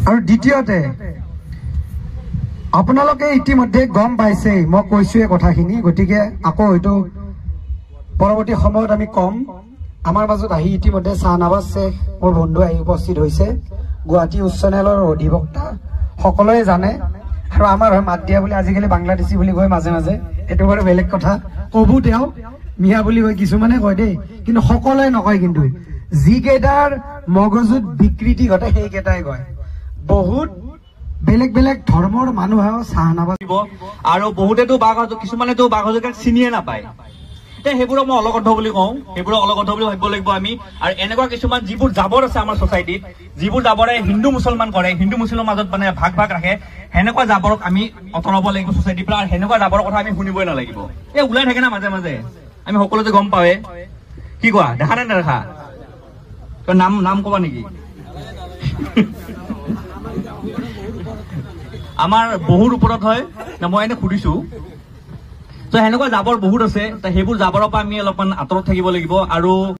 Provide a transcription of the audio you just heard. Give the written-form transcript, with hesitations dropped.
আৰু দ্বিতীয়তে আপোনালোকে ইতিমধ্যে গম পাইছে মই কৈছোৱে কথাখিনি, গতিকে আকৌ হয়তো পৰৱৰ্তী সময়ত আমি কম। আমাৰ মাজত আহি ইতিমধ্যে শাহনৱাজ শ্বেখ মোৰ বন্ধু আহি উপস্থিত হৈছে, গুৱাহাটী উচ্চ ন্যায়ালয়ৰ অধিবক্তা, সকলোৱে জানে। আৰু আমাৰ হয় মাত দিয়া বুলি আজিকালি বাংলাদেশী বুলি কয় মাজে মাজে, এইটো বাৰু বেলেগ কথা। কবু তেওঁ মিয়া বুলি কয়, কিছুমানে কয় দেই, কিন্তু সকলোৱে নকয়। কিন্তু যিকেইটাৰ মগজুত বিকৃতি ঘটে সেইকেইটাই কয়। বহুত বেলেগ বেলেগ ধৰ্মৰ মানুহেও শাহনৱাজ আৰু বহুতেতো কিছুমানেতো বাঘ হাজৰিকাক চিনিয়ে নাপায়। সেইবোৰক মই অলগদ্ধ বুলি কওঁ, সেইবোৰক অলগদ্ধ বুলি ভাবিব লাগিব আমি। আৰু এনেকুৱা কিছুমান যিবোৰ জাবৰ আছে আমাৰ ছচাইটিত, যিবোৰ জাবৰে হিন্দু মুছলমান কৰে, হিন্দু মুছলমানৰ মাজত মানে ভাগ ভাগ ৰাখে, সেনেকুৱা জাবৰক আমি আঁতৰাব লাগিব ছচাইটিৰ পৰা। আৰু সেনেকুৱা জাবৰৰ কথা আমি শুনিবই নালাগিব। এই ওলাই থাকে না মাজে মাজে, আমি সকলোতে গম পাওঁৱে। কি কোৱা, দেখা নে নেদেখা? নাম নাম কবা নেকি? আমাৰ বহুত ওপৰত হয়, মই এনে সুধিছো। সেনেকুৱা জাবৰ বহুত আছে, সেইবোৰ জাবৰৰ পৰা আমি অলপমান আঁতৰত থাকিব লাগিব। আৰু